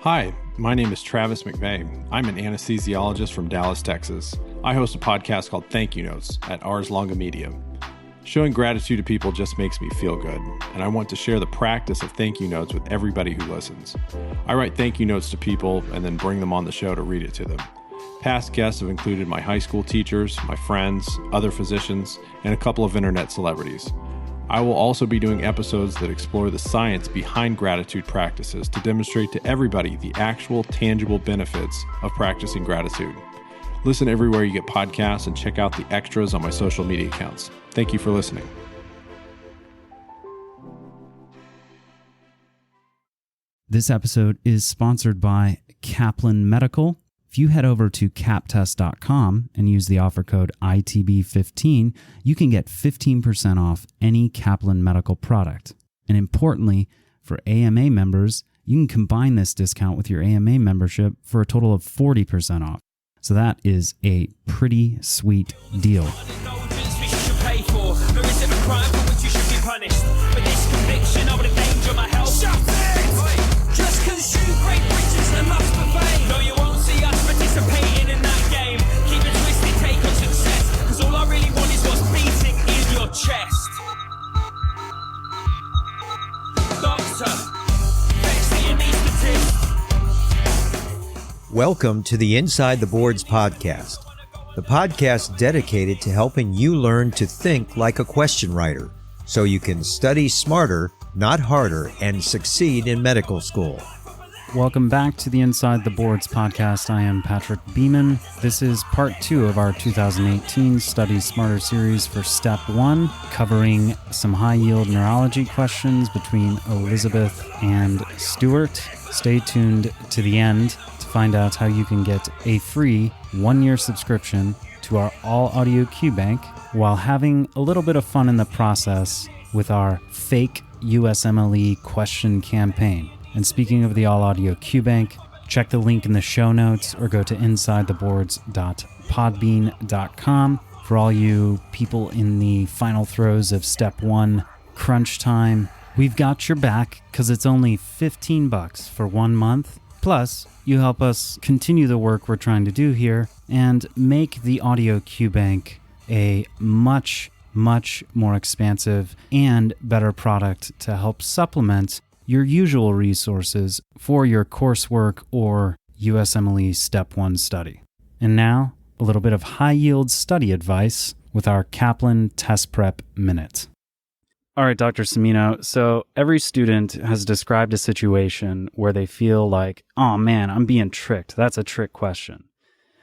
Hi, my name is Travis McVeigh. I'm an anesthesiologist from Dallas, Texas. I host a podcast called Thank You Notes at Ars Longa Media. Showing gratitude to people just makes me feel good, and I want to share the practice of thank you notes with everybody who listens. I write thank you notes to people and then bring them on the show to read it to them. Past guests have included my high school teachers, my friends, other physicians, and a couple of internet celebrities. I will also be doing episodes that explore the science behind gratitude practices to demonstrate to everybody the actual tangible benefits of practicing gratitude. Listen everywhere you get podcasts and check out the extras on my social media accounts. Thank you for listening. This episode is sponsored by Kaplan Medical. If you head over to captest.com and use the offer code ITB15, you can get 15% off any Kaplan Medical product. And importantly, for AMA members, you can combine this discount with your AMA membership for a total of 40% off. So that is a pretty sweet deal. Chest. Welcome to the Inside the Boards podcast, the podcast dedicated to helping you learn to think like a question writer so you can study smarter, not harder, and succeed in medical school. Welcome back to the Inside the Boards podcast. I am Patrick Beeman. This is part 2 of our 2018 Study Smarter series for Step 1, covering some high-yield neurology questions between Elizabeth and Stuart. Stay tuned to the end to find out how you can get a free 1-year subscription to our all-audio QBank while having a little bit of fun in the process with our fake USMLE question campaign. And speaking of the all-audio QBank, check the link in the show notes or go to insidetheboards.podbean.com for all you people in the final throes of Step 1 crunch time. We've got your back because it's only $15 for 1 month. Plus, you help us continue the work we're trying to do here and make the audio QBank a much more expansive and better product to help supplement your usual resources for your coursework or USMLE Step 1 study. And now, a little bit of high-yield study advice with our Kaplan Test Prep Minute. All right, Dr. Cimino, so every student has described a situation where they feel like, oh man, I'm being tricked. That's a trick question.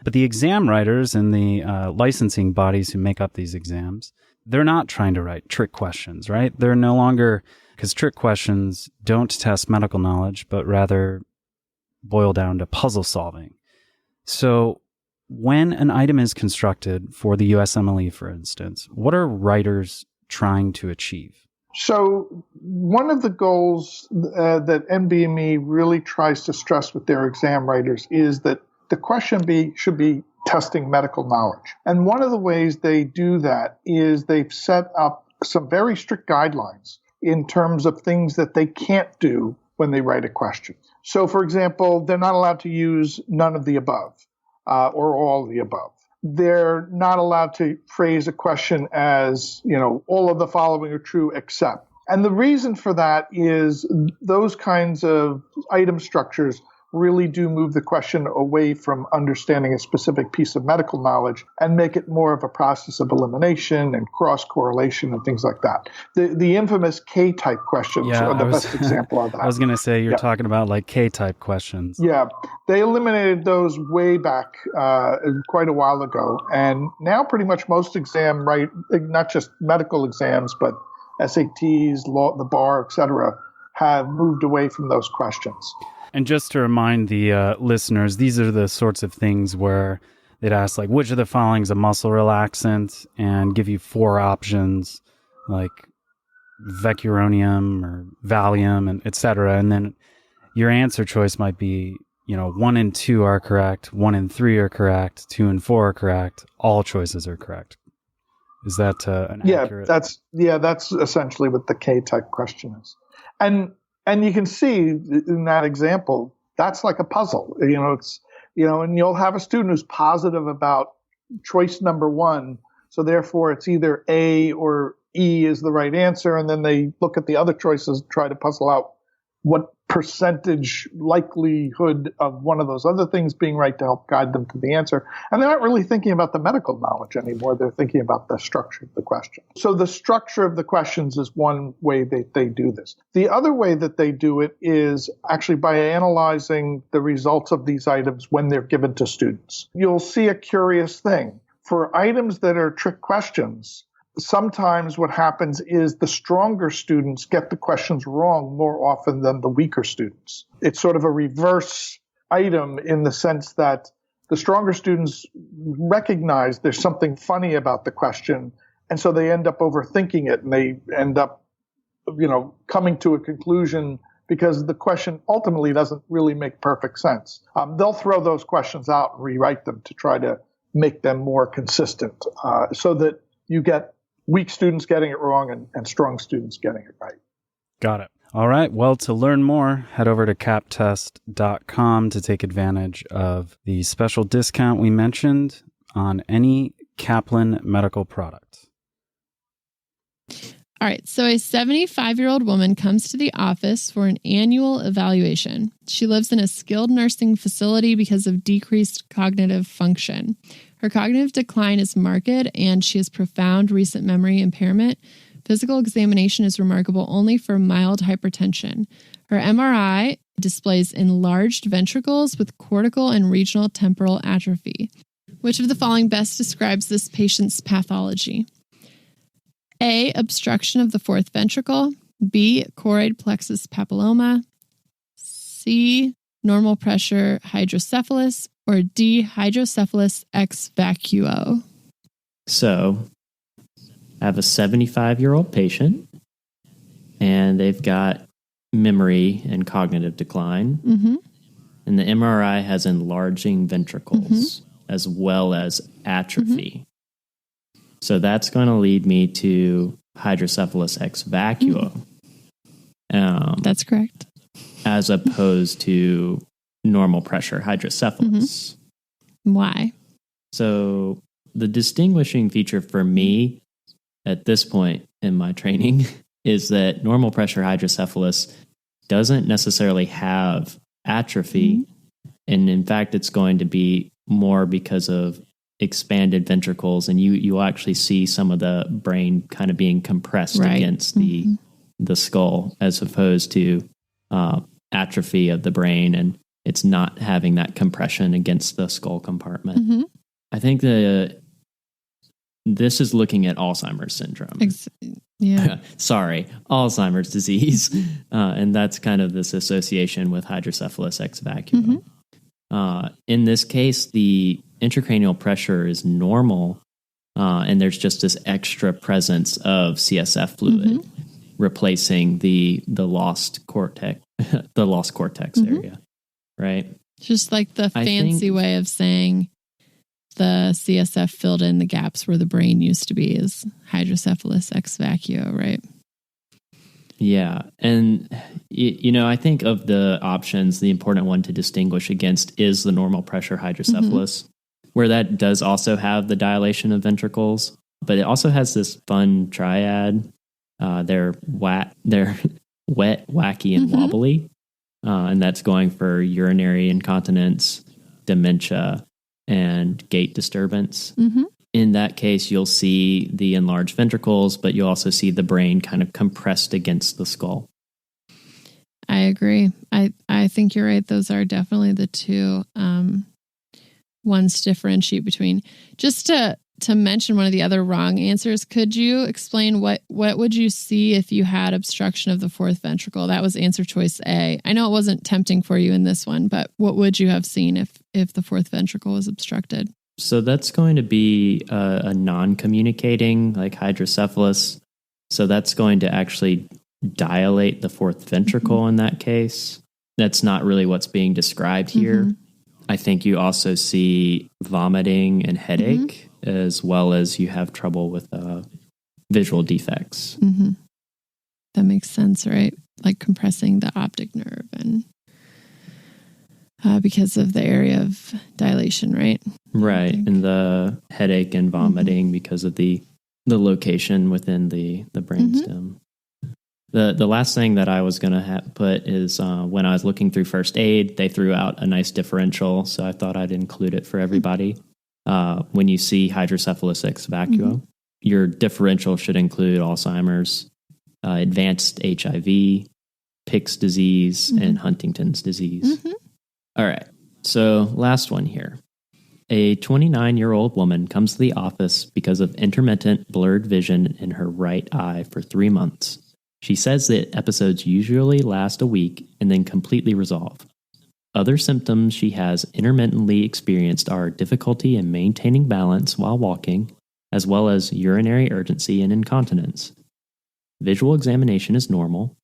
But the exam writers and the licensing bodies who make up these exams, they're not trying to write trick questions, right? They're no longer... because trick questions don't test medical knowledge, but rather boil down to puzzle solving. So when an item is constructed for the USMLE, for instance, what are writers trying to achieve? So one of the goals that NBME really tries to stress with their exam writers is that the question should be testing medical knowledge. And one of the ways they do that is they've set up some very strict guidelines in terms of things that they can't do when they write a question. So, for example, they're not allowed to use none of the above or all of the above. They're not allowed to phrase a question as, all of the following are true except. And the reason for that is those kinds of item structures really do move the question away from understanding a specific piece of medical knowledge and make it more of a process of elimination and cross-correlation and things like that. The infamous K-type questions are the best example of that. I was going to say, you're talking about like K-type questions. Yeah, they eliminated those way back quite a while ago. And now pretty much most exam, not just medical exams, but SATs, law, the bar, etc., have moved away from those questions. And just to remind the listeners, these are the sorts of things where they'd ask, like, which of the following is a muscle relaxant, and give you 4 options, like Vecuronium or Valium, and et cetera. And then your answer choice might be, 1 and 2 are correct, 1 and 3 are correct, 2 and 4 are correct, all choices are correct. Is that an accurate? That's essentially what the K-type question is. And you can see in that example that's like a puzzle. And you'll have a student who's positive about choice number 1. So therefore it's either A or E is the right answer. And then they look at the other choices, try to puzzle out what percentage likelihood of one of those other things being right to help guide them to the answer. And they're not really thinking about the medical knowledge anymore. They're thinking about the structure of the question. So the structure of the questions is one way they do this. The other way that they do it is actually by analyzing the results of these items when they're given to students. You'll see a curious thing. For items that are trick questions, sometimes what happens is the stronger students get the questions wrong more often than the weaker students. It's sort of a reverse item in the sense that the stronger students recognize there's something funny about the question, and so they end up overthinking it, and they end up, coming to a conclusion because the question ultimately doesn't really make perfect sense. They'll throw those questions out and rewrite them to try to make them more consistent, so that you get weak students getting it wrong and strong students getting it right. Got it. All right. Well, to learn more, head over to captest.com to take advantage of the special discount we mentioned on any Kaplan medical product. All right. So a 75-year-old woman comes to the office for an annual evaluation. She lives in a skilled nursing facility because of decreased cognitive function. Her cognitive decline is marked, and she has profound recent memory impairment. Physical examination is remarkable only for mild hypertension. Her MRI displays enlarged ventricles with cortical and regional temporal atrophy. Which of the following best describes this patient's pathology? A, obstruction of the fourth ventricle. B, choroid plexus papilloma. C, normal pressure hydrocephalus. Or D, hydrocephalus ex vacuo. So I have a 75-year-old patient, and they've got memory and cognitive decline. Mm-hmm. And the MRI has enlarging ventricles as well as atrophy. So that's going to lead me to hydrocephalus ex vacuo. That's correct. As opposed to normal pressure hydrocephalus. Why? So the distinguishing feature for me at this point in my training is that normal pressure hydrocephalus doesn't necessarily have atrophy. And in fact, it's going to be more because of expanded ventricles, and you actually see some of the brain kind of being compressed against the skull, as opposed to atrophy of the brain, and it's not having that compression against the skull compartment. I think this is looking at Alzheimer's syndrome. Sorry, Alzheimer's disease. And that's kind of this association with hydrocephalus ex vacuo. In this case, the intracranial pressure is normal, and there's just this extra presence of CSF fluid replacing the lost cortex, area, right? Just like the fancy way of saying the CSF filled in the gaps where the brain used to be is hydrocephalus ex vacuo, right? Yeah. And, I think of the options, the important one to distinguish against is the normal pressure hydrocephalus, where that does also have the dilation of ventricles, but it also has this fun triad. They're wet, wacky, and wobbly. And that's going for urinary incontinence, dementia, and gait disturbance. In that case, you'll see the enlarged ventricles, but you'll also see the brain kind of compressed against the skull. I agree. I think you're right. Those are definitely the two ones to differentiate between. Just to mention one of the other wrong answers, could you explain what would you see if you had obstruction of the fourth ventricle? That was answer choice A. I know it wasn't tempting for you in this one, but what would you have seen if the fourth ventricle was obstructed? So that's going to be a non-communicating, like hydrocephalus. So that's going to actually dilate the fourth ventricle in that case. That's not really what's being described here. I think you also see vomiting and headache, as well as you have trouble with visual defects. That makes sense, right? Like compressing the optic nerve. And because of the area of dilation, right? Right. And the headache and vomiting because of the location within the brainstem. The last thing that I was going to put is when I was looking through first aid, they threw out a nice differential, so I thought I'd include it for everybody. When you see hydrocephalus ex vacuo, your differential should include Alzheimer's, advanced HIV, Pick's disease, and Huntington's disease. All right, so last one here. A 29-year-old woman comes to the office because of intermittent blurred vision in her right eye for 3 months. She says that episodes usually last a week and then completely resolve. Other symptoms she has intermittently experienced are difficulty in maintaining balance while walking, as well as urinary urgency and incontinence. Visual examination is normal.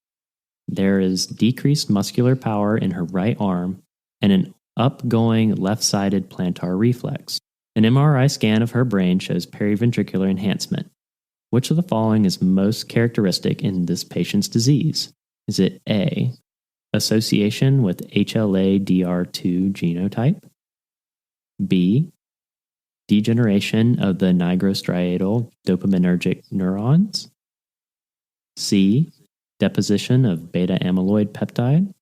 There is decreased muscular power in her right arm and an upgoing left-sided plantar reflex. An MRI scan of her brain shows periventricular enhancement. Which of the following is most characteristic in this patient's disease? Is it A, association with HLA-DR2 genotype? B, degeneration of the nigrostriatal dopaminergic neurons? C, deposition of beta amyloid peptide?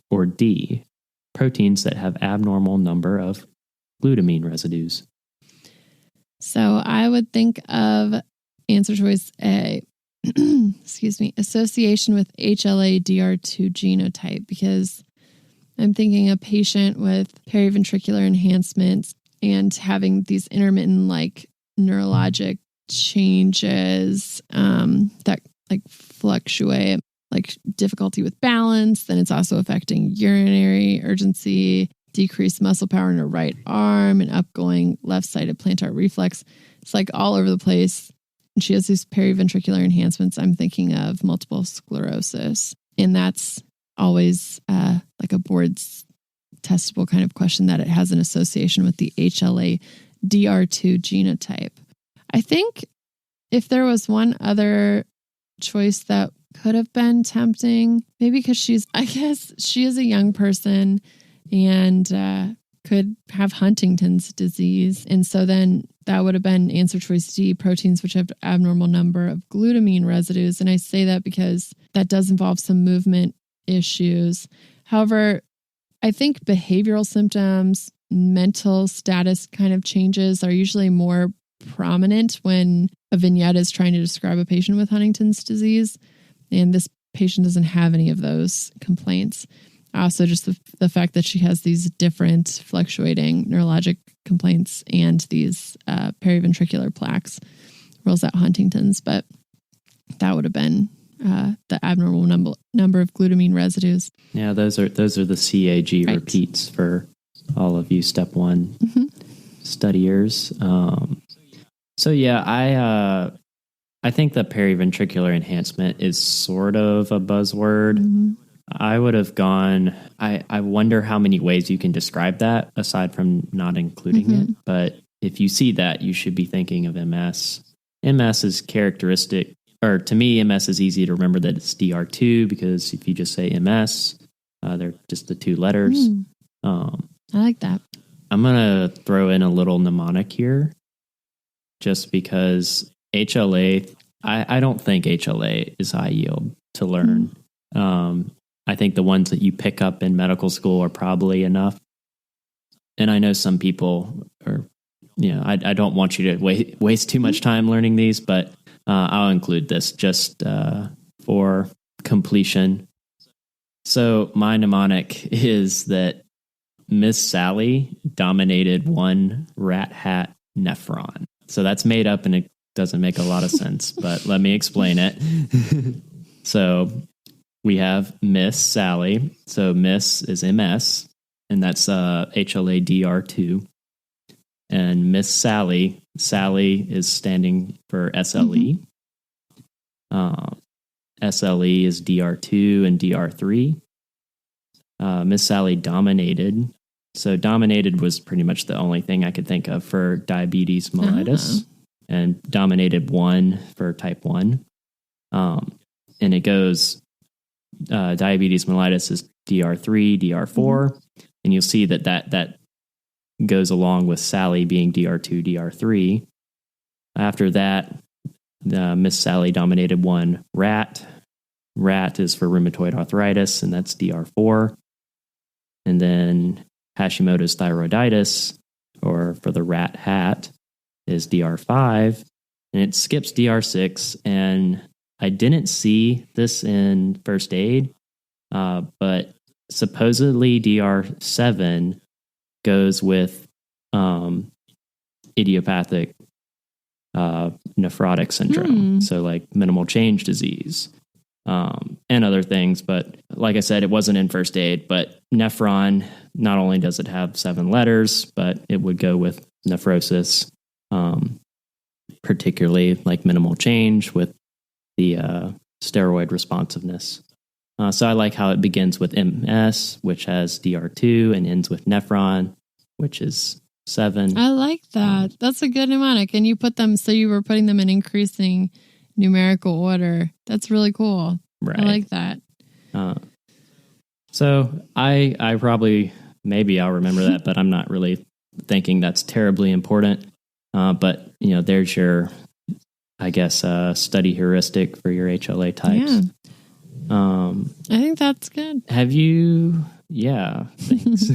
Or D, proteins that have abnormal number of glutamine residues? So I would think of answer choice A, excuse me, association with HLA-DR2 genotype, because I'm thinking a patient with periventricular enhancements and having these intermittent like neurologic changes that like fluctuate, like difficulty with balance. Then it's also affecting urinary urgency, decreased muscle power in her right arm, and upgoing left-sided plantar reflex. It's like all over the place. And she has these periventricular enhancements. I'm thinking of multiple sclerosis. And that's always like a board's testable kind of question, that it has an association with the HLA-DR2 genotype. I think if there was one other choice that could have been tempting, maybe because I guess she is a young person and could have Huntington's disease. And so then that would have been answer choice D, proteins which have abnormal number of glutamine residues. And I say that because that does involve some movement issues. However, I think behavioral symptoms, mental status kind of changes are usually more prominent when a vignette is trying to describe a patient with Huntington's disease. And this patient doesn't have any of those complaints. Also, just the fact that she has these different fluctuating neurologic complaints and these periventricular plaques rules out Huntington's. But that would have been the abnormal number of glutamine residues. Yeah, those are the CAG right. repeats for all of you Step 1 studiers. So yeah, I think the periventricular enhancement is sort of a buzzword. I would have gone, I wonder how many ways you can describe that aside from not including it. But if you see that, you should be thinking of MS. MS is characteristic, or to me, MS is easy to remember that it's DR2 because if you just say MS, they're just the two letters. I like that. I'm going to throw in a little mnemonic here just because HLA, I don't think HLA is high yield to learn. I think the ones that you pick up in medical school are probably enough. And I know some people are, I don't want you to waste too much time learning these, but I'll include this just for completion. So my mnemonic is that Miss Sally dominated one rat hat nephron. So that's made up and it doesn't make a lot of sense, but let me explain it. So we have Miss Sally. So Miss is MS, and that's HLA-DR2. And Miss Sally is standing for SLE. SLE is DR2 and DR3. Miss Sally dominated. So dominated was pretty much the only thing I could think of for diabetes mellitus, and dominated 1 for type 1. And it goes, diabetes mellitus is DR3, DR4, and you'll see that goes along with Sally being DR2, DR3. After that, Miss Sally dominated one rat. Rat is for rheumatoid arthritis, and that's DR4. And then Hashimoto's thyroiditis, or for the rat hat, is DR5. And it skips DR6. And I didn't see this in first aid, but supposedly DR7 goes with idiopathic nephrotic syndrome. So like minimal change disease and other things. But like I said, it wasn't in first aid, but nephron, not only does it have 7 letters, but it would go with nephrosis, particularly like minimal change with the steroid responsiveness. So I like how it begins with MS, which has DR2, and ends with nephron, which is 7. I like that. That's a good mnemonic. And you put them, so you were putting them in increasing numerical order. That's really cool. Right. I like that. So I probably, maybe I'll remember that, but I'm not really thinking that's terribly important. But, there's your, I guess, study heuristic for your HLA types. Yeah. I think that's good. Have you, thanks.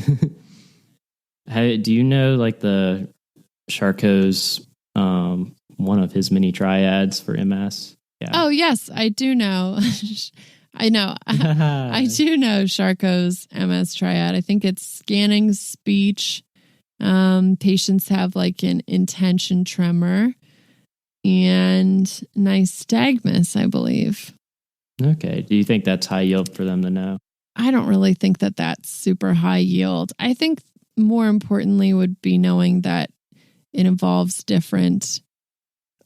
Do you know like the Charcot's, one of his many triads for MS? Yeah. Oh, yes, I do know. I know. I do know Charcot's MS triad. I think it's scanning, speech. Patients have like an intention tremor and nystagmus, I believe. Okay. Do you think that's high yield for them to know? I don't really think that that's super high yield. I think more importantly would be knowing that it involves different,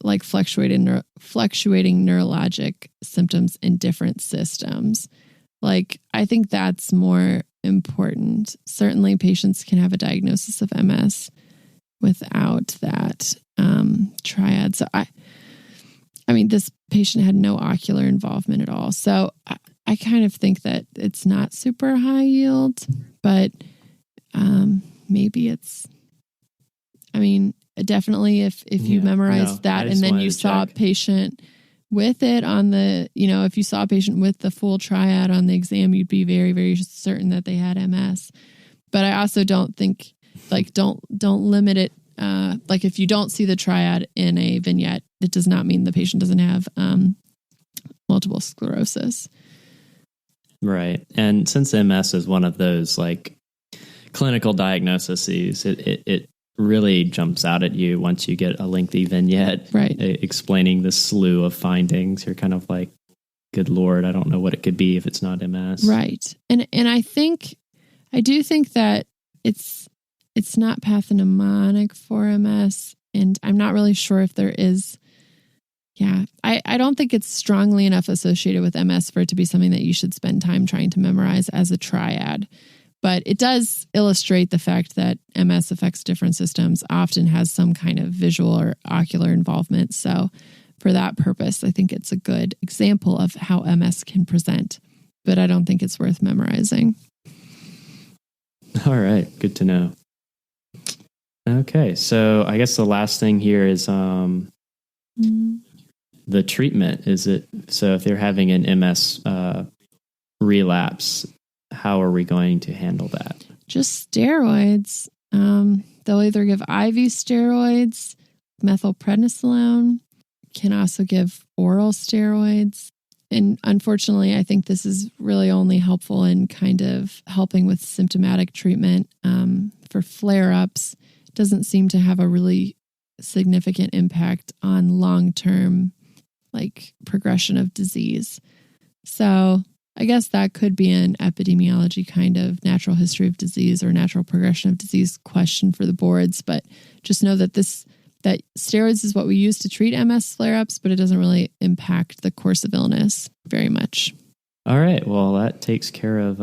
like fluctuating neurologic symptoms in different systems. Like, I think that's more important. Certainly patients can have a diagnosis of MS without that triad. So I mean, this patient had no ocular involvement at all. So I kind of think that it's not super high yield, but maybe it's, I mean, definitely if you memorized that and then you saw a patient with it on the, if you saw a patient with the full triad on the exam, you'd be very, very certain that they had MS. But I also don't think, like, don't limit it. Like if you don't see the triad in a vignette, it does not mean the patient doesn't have multiple sclerosis. Right. And since MS is one of those like clinical diagnoses, it really jumps out at you once you get a lengthy vignette, right, explaining the slew of findings. You're kind of like, good Lord, I don't know what it could be if it's not MS. Right. And I do think that it's not pathognomonic for MS, and I'm not really sure if there is. Yeah, I don't think it's strongly enough associated with MS for it to be something that you should spend time trying to memorize as a triad. But it does illustrate the fact that MS affects different systems, often has some kind of visual or ocular involvement. So for that purpose, I think it's a good example of how MS can present, but I don't think it's worth memorizing. All right, good to know. Okay, so I guess the last thing here is the treatment. Is it, so if they're having an MS relapse, how are we going to handle that? Just steroids. They'll either give IV steroids, methylprednisolone, can also give oral steroids. And unfortunately, I think this is really only helpful in kind of helping with symptomatic treatment. For flare-ups, it doesn't seem to have a really significant impact on long-term, like, progression of disease. So I guess that could be an epidemiology kind of natural history of disease or natural progression of disease question for the boards. But just know that that steroids is what we use to treat MS flare-ups, but it doesn't really impact the course of illness very much. All right. Well, that takes care of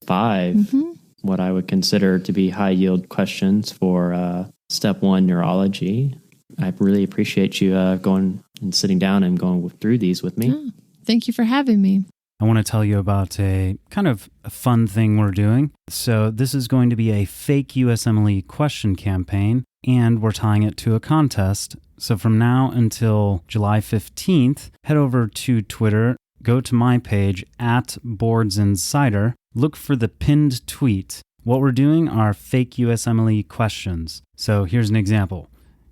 5, what I would consider to be high yield questions for step 1 neurology. I really appreciate you going and sitting down and going through these with me. Oh, thank you for having me. I want to tell you about a kind of a fun thing we're doing. So this is going to be a fake USMLE question campaign, and we're tying it to a contest. So from now until July 15th, head over to Twitter, go to my page at Boards Insider, look for the pinned tweet. What we're doing are fake USMLE questions. So here's an example.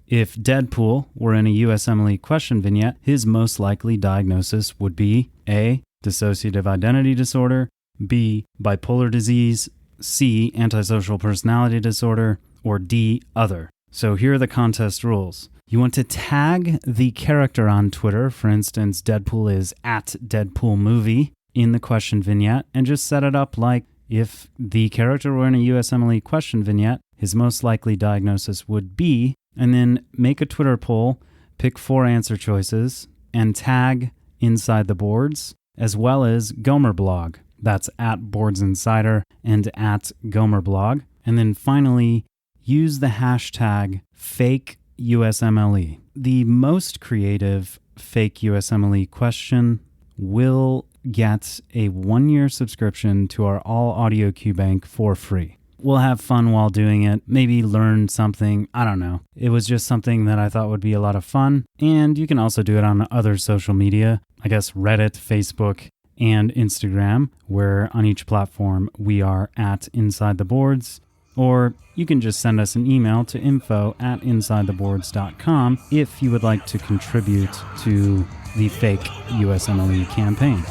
If Deadpool were in a USMLE question vignette, his most likely diagnosis would be A, dissociative identity disorder, B, bipolar disease, C, antisocial personality disorder, or D, other. So here are the contest rules. You want to tag the character on Twitter. For instance, Deadpool is at Deadpool Movie in the question vignette, and just set it up like if the character were in a USMLE question vignette, his most likely diagnosis would be, and then make a Twitter poll, pick 4 answer choices, and tag Inside the Boards, as well as Gomer Blog. That's at Boards Insider and at Gomer Blog. And then finally, use the hashtag FakeUSMLE. The most creative fake USMLE question will get a 1-year subscription to our all audio Q bank for free. We'll have fun while doing it, maybe learn something, I don't know. It was just something that I thought would be a lot of fun, and you can also do it on other social media, I guess Reddit, Facebook, and Instagram, where on each platform we are at Inside the Boards, or you can just send us an email to info@insidetheboards.com if you would like to contribute to the fake USMLE campaign.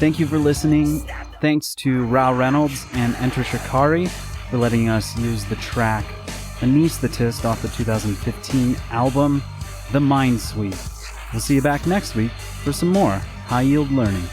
Thank you for listening. Thanks to Rao Reynolds and Enter Shikari for letting us use the track Anesthetist off the 2015 album, The Mind Sweep. We'll see you back next week for some more high yield learning.